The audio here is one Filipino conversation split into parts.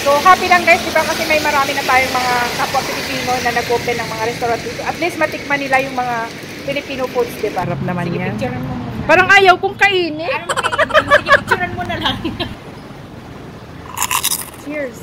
So, happy lang guys, diba? Kasi may marami na tayong mga kapwa Pilipino na nag-open ng mga restaurant dito. At least matikman nila yung mga Filipino foods, diba? Harap naman yan. Parang ayaw kong kainin. Sige, picturean mo na lang. Cheers.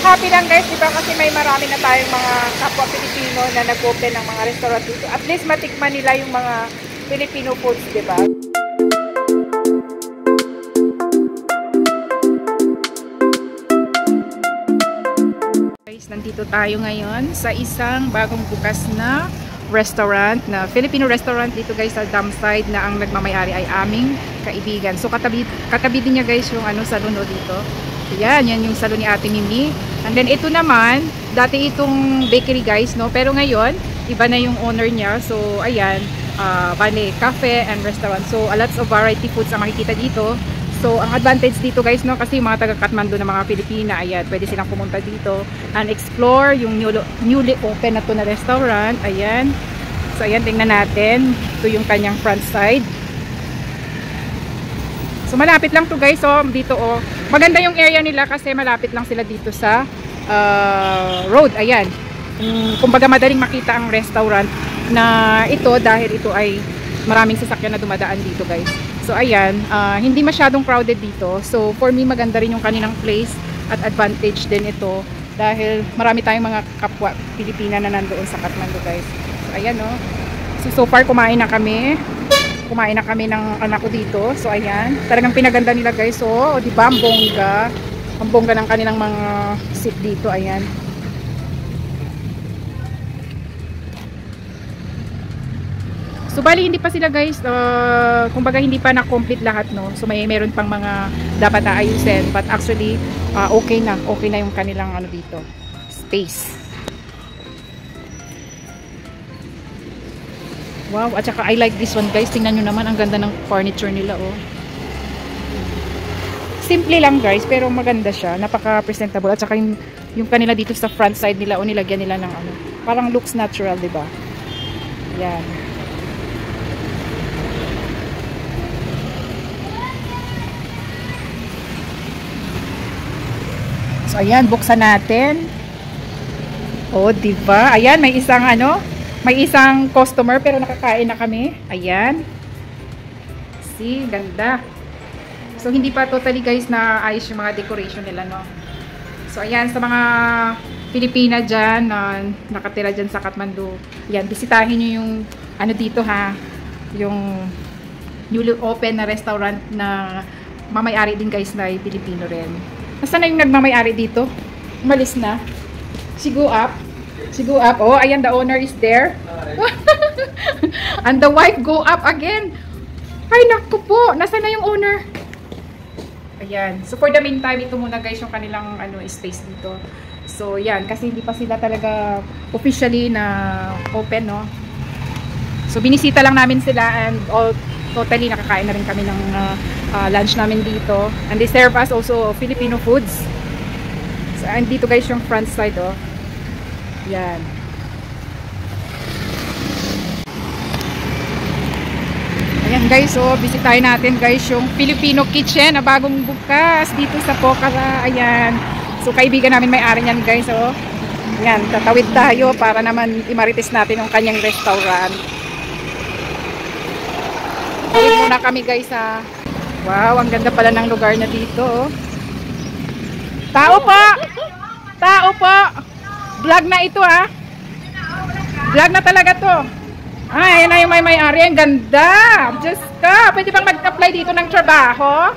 Happy lang guys, diba? Kasi may marami na tayong mga kapwa Pilipino na nag-open ng mga restaurant dito. At least matikman nila yung mga Filipino foods, diba? Guys, nandito tayo ngayon sa isang bagong bukas na restaurant, na Filipino restaurant dito guys sa Damside, na ang nagmamayari ay aming kaibigan. So katabi din niya guys yung salon dito. Yan yung salon ni Ate Mimi. And then ito naman, dati itong bakery guys, no? Pero ngayon, iba na yung owner niya. So ayan, bale, cafe and restaurant. So lots of variety foods ang makikita dito. So ang advantage dito guys, no? Kasi yung mga taga Kathmandu na mga Pilipina, ayan, pwede silang pumunta dito and explore yung newly open na to na restaurant. Ayan. So ayan, tingnan natin. Ito yung kanyang front side. So malapit lang to guys, so dito maganda yung area nila kasi malapit lang sila dito sa road. Ayan. Kumbaga madaling makita ang restaurant na ito dahil ito ay maraming sasakyan na dumadaan dito guys. So ayan, hindi masyadong crowded dito. So for me maganda rin yung kanilang place at advantage din ito dahil marami tayong mga kapwa Pilipina na nandoon sa Kathmandu guys. So ayan so far kumain na kami ng anak ko dito. So ayan, talagang pinaganda nila guys. So di ba, ang bongga ng kanilang mga seat dito. Ayan. So bali hindi pa sila guys, kumbaga hindi pa na-complete lahat, no. So meron pang mga dapat aayusin, but actually okay na yung kanilang dito, space. Wow, at saka I like this one guys. Tingnan nyo naman, ang ganda ng furniture nila Simple lang guys, pero maganda siya. Napaka-presentable. At saka yung kanila dito sa front side nila, nilagyan nila ng parang looks natural, diba? Yan. So ayan, buksan natin. Diba? Ayan, may isang customer pero nakakain na kami. Ayan. See, ganda. So hindi pa totally guys na ayos yung mga decoration nila, no. So ayan, sa mga Pilipina dyan na nakatira dyan sa Kathmandu, ayan, bisitahin nyo yung dito yung newly open na restaurant na mamayari din guys na Pilipino rin. Nasaan na yung nagmamayari dito? Umalis na. Sigo up. Ayan, the owner is there. And the wife go up again. Ay, naku po. Nasaan na yung owner? Ayan. So, for the meantime, ito muna guys yung kanilang space dito. So, yan. Kasi hindi pa sila talaga officially na open, no? So, binisita lang namin sila and totally nakakain na rin kami ng lunch namin dito. And they serve us also Filipino foods. So, and dito guys yung front side, Yan. Ayan guys, bisitahin natin guys yung Filipino kitchen na bagong bukas dito sa Pokhara. Ayan. So kaibigan namin may-ari niyan guys, Ayan, tatawid tayo para naman imarites natin yung kanyang restaurant. Tawid muna kami guys Wow, ang ganda pala ng lugar na dito, Tao po! Vlog na ito, Vlog na talaga to. Ay, yan na yung may-ari. Ang ganda. Diyos ka. Pwede bang mag-apply dito ng trabaho?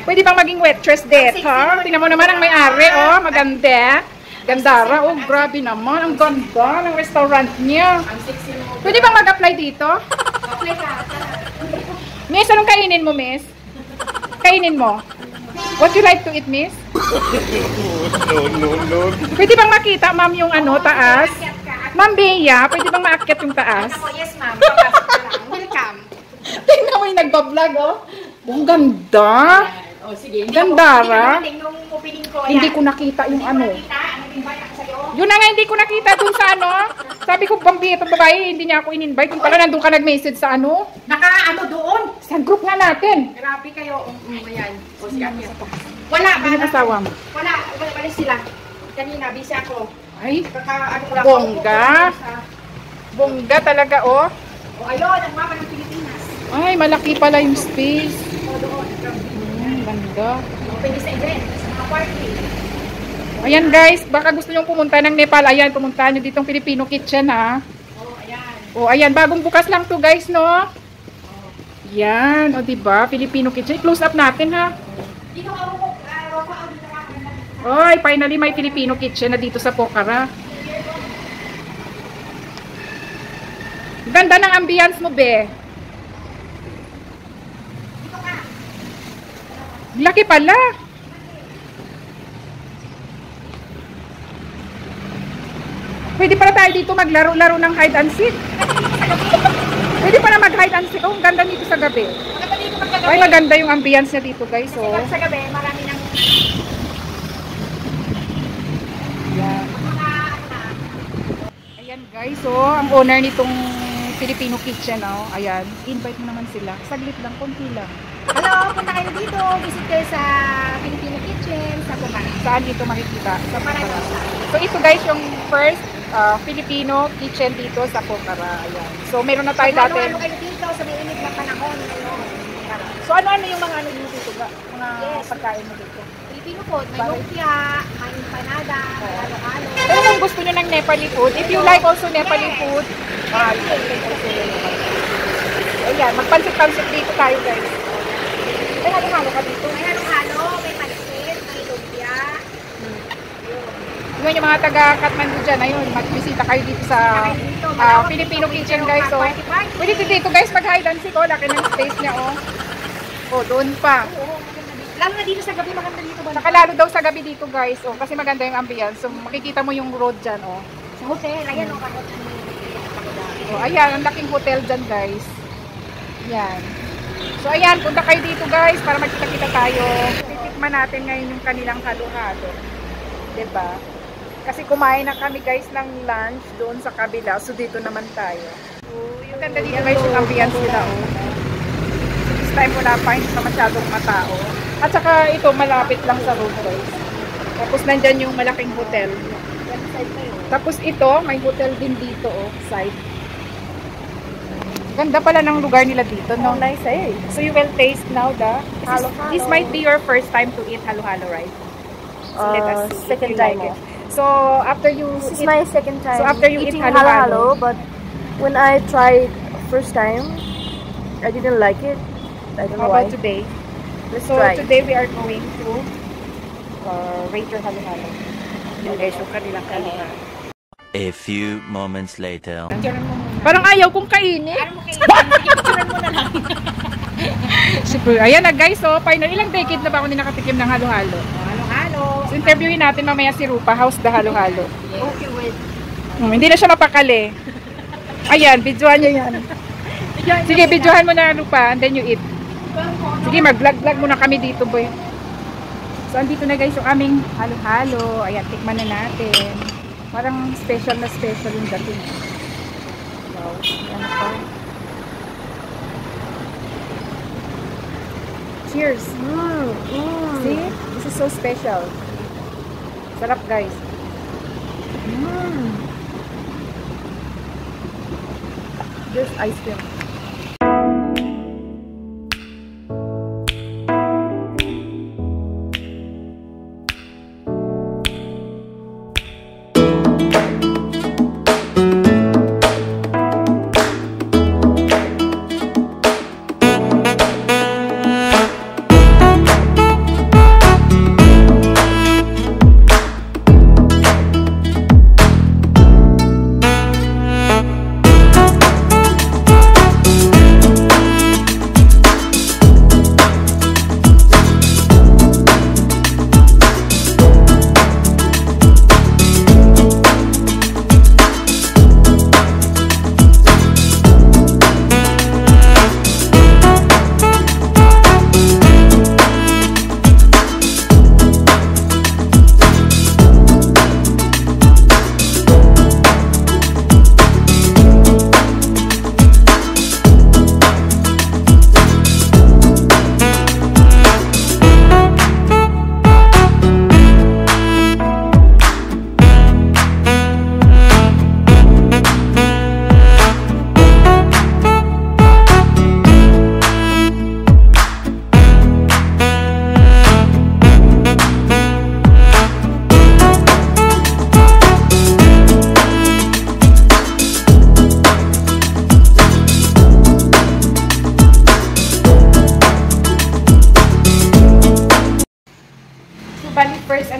Pwede bang maging waitress dito? Tingnan mo naman ang may-ari, oh. Maganda. Gandara. Oh, grabe naman. Ang ganda ng restaurant niya. Pwede bang mag-apply dito? Miss, anong kainin mo, miss? Kainin mo. What you like to eat, miss? No. Pwede bang makita, ma'am, yung ano, taas? Ma'am Bea, pwede bang maakyat yung taas? Yes, ma'am. Welcome. Tingnan mo yung nagbablog, oh. Ang ganda. O, sige. Gandara. Nung opening ko, Hindi ko nakita yung ano. Nag-invite ako sa'yo. Yun na nga, hindi ko nakita dun sa ano. Sabi ko, Bambi, itong babae, hindi niya ako in-invite. Yung pala, nandun ka nag-message sa ano. Naka-ano doon? Sa group nga natin. Grabe kayo. Ayan. O, sige. Wala. Hindi yung asawa mo. Wala sila. Kanina, busy ako. Ay, Ano ko lang. bongga. Bongga talaga, oh. O, ayun. Ang mapa ng Pilipinas. Ay, malaki pala yung space. O, doon. Ganda. Pwede sa event. Sa mga party. Ayan guys, baka gusto nyong pumunta ng Nepal. Ayan, pumunta nyo ditong Filipino Kitchen, ha. O, ayan. O, ayan, bagong bukas lang to guys, no? Yan, o diba? Filipino Kitchen. Close up natin, ha. Dito ako. Oy, finally may Filipino Kitchen na dito sa Pokhara. Ganda ng ambience mo, be. Laki pala. Pwede pala tayo dito maglaro-laro ng hide and seek. Pwede pala mag-hide and seek. Oh, ang ganda nito sa gabi. Maganda dito pagkagabi. Ay, maganda yung ambience niya dito, guys. Kasi Oh. pag sa gabi, marami ng Yan. mga Ayan, guys. Oh, ang owner nitong Filipino Kitchen, oh. Ayan. Invite mo naman sila. Saglit lang, konti lang. Hello, punta kayo dito. Visit kayo sa Filipino Kitchen, sa Pokhara. Saan dito makikita? Sa Pokhara. Pokhara. So, ito guys, yung first Filipino Kitchen dito sa Pokhara. Ayan. So, meron na tayo dati. Halo-halo kayo dito sa may init na panahon ngayon. Pokhara. So, ano-ano yung mga ano dito dito? Mga Yes. pagkain mo dito? Filipino food, may lumpia, may empanada, may halo-halo. Pero kung gusto nyo ng Nepali food, if you like also Nepali food, you can take also Nepali. Ayan, magpansit-pansit dito tayo guys. May halo-halo ka dito. May halo-halo, may pansit, may lumpia. Yun yung mga taga Kathmandu dyan, ayun, magbisita kayo dito sa Filipino Kitchen guys. So, pwede dito guys mag-hide and seek. Oh, laki ng space niya, oh. Oh, doon pa. Lalo na dito sa gabi, maganda dito ba? Nakalalo daw sa gabi dito guys, oh, kasi maganda yung ambience. So, makikita mo yung road dyan, oh. Sa hotel, ayan o. Oh, ayan, ang laking hotel dyan guys. Yan. So, ayan, punta kayo dito guys para magkita-kita tayo. Titikman natin ngayon yung kanilang halo-halo. Diba? Kasi kumain na kami guys ng lunch doon sa kabila. So, dito naman tayo. Yung ganda dito guys yung ambience nila, oh. So, this time wala pa, hindi pa masyadong matao. At saka ito, malapit lang sa road guys. Tapos nandyan yung malaking hotel. Tapos ito, may hotel din dito, oh, side. Ganda pala ng lugar nila dito, no? Nice, eh. So you will taste now the halo-halo. This might be your first time to eat halo-halo, right? So let us see if second you like time. it. So after you This is eat, my second time So after you eat eating halo-halo, but when I tried first time, I didn't like it. I don't how know why. about today? Let's So try. today we are going to rate your halo-halo. Yung guys, yung kanilang halo-halo. A few moments later. Parang ayaw kong kainin. Ano mo kayo? Picturean mo na lang. Super. Ayan na guys, so final ilang decade na ba ako hindi nakatikim ng halo-halo? Halo-halo. So interviewin natin mamaya si Rupa, how's the halo-halo? Okay with. Hindi na siya mapakali. Ayan, videohan niya yan. Sige, videohan mo na Rupa, and then you eat. Sige, mag-vlog-vlog muna kami dito, boy. So andito na guys yung aming halo-halo. Ayan, tikman na natin. Parang special na special yung dating. Wow, yan pa. Cheers! See? This is so special. Sarap guys. There's ice cream.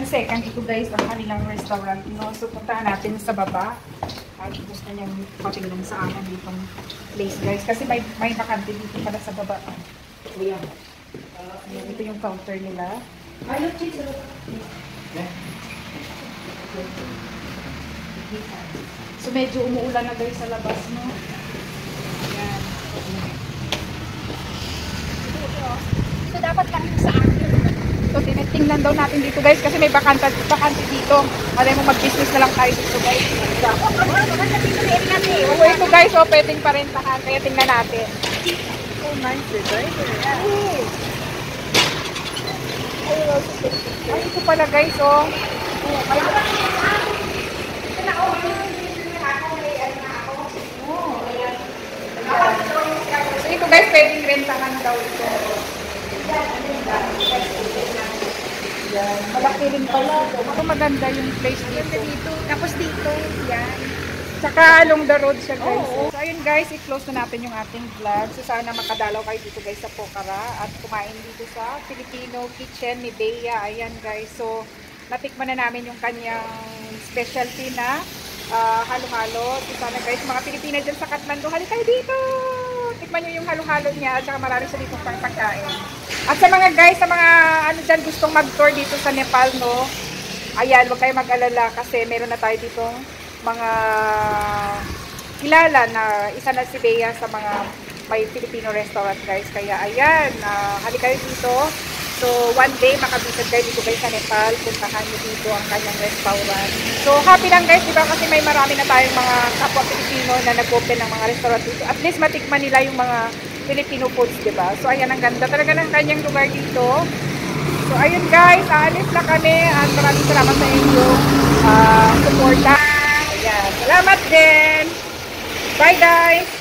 second ito guys, ang kanilang restaurant, no? So, puntahan natin sa baba. At gusto niyang patingnan sa amin ditong place guys. Kasi may bakante dito pala sa baba. Ayan. Ito yung counter nila. Ay, look, cheese. So, medyo umuulan na guys sa labas, no? Ayan. So, dapat lang sa akin. So, tinitingnan daw natin dito guys kasi may bakante dito. Alam mo, mag-business na lang tayo dito guys. So, ito guys, oh, pwedeng parentahan. Kaya tingnan natin. So nice, right? Ay, ito pala guys, oh. So, ito guys, pwedeng rentahan daw ito. Yan. Malaki rin pala. Ako maganda yung place dito. Tapos dito, yan. Tsaka along the road siya guys. So ayun guys, i-close na natin yung ating vlog. So sana makadalaw kayo dito guys sa Pokhara at kumain dito sa Filipino Kitchen ni Bea. Ayan guys. So natikman na namin yung kanyang specialty na halo-halo. So sana guys, mga Pilipina dyan sa Kathmandu, hali kayo dito! Tikman nyo yung halo-halo niya at saka marami siya dito pang pagkain. At sa mga guys, sa mga ano dyan gustong mag-tour dito sa Nepal, no? Ayan, huwag kayo mag-alala kasi meron na tayo dito mga kilala na isa na si Bea sa mga may Filipino restaurant guys. Kaya ayan, hali kayo dito. So one day makabisit kayo dito guys sa Nepal, puntahan nyo dito ang kanyang restaurant. So happy lang guys, diba? Kasi may marami na tayong mga kapwa Filipino na nag-open ng mga restaurant dito. At least matikman nila yung mga Filipino foods, diba? So ayan, ang ganda talaga ng kanyang lugar dito. So ayun guys, aalis na kami at maraming salamat sa inyong suporta. Ayan, salamat din. Bye guys!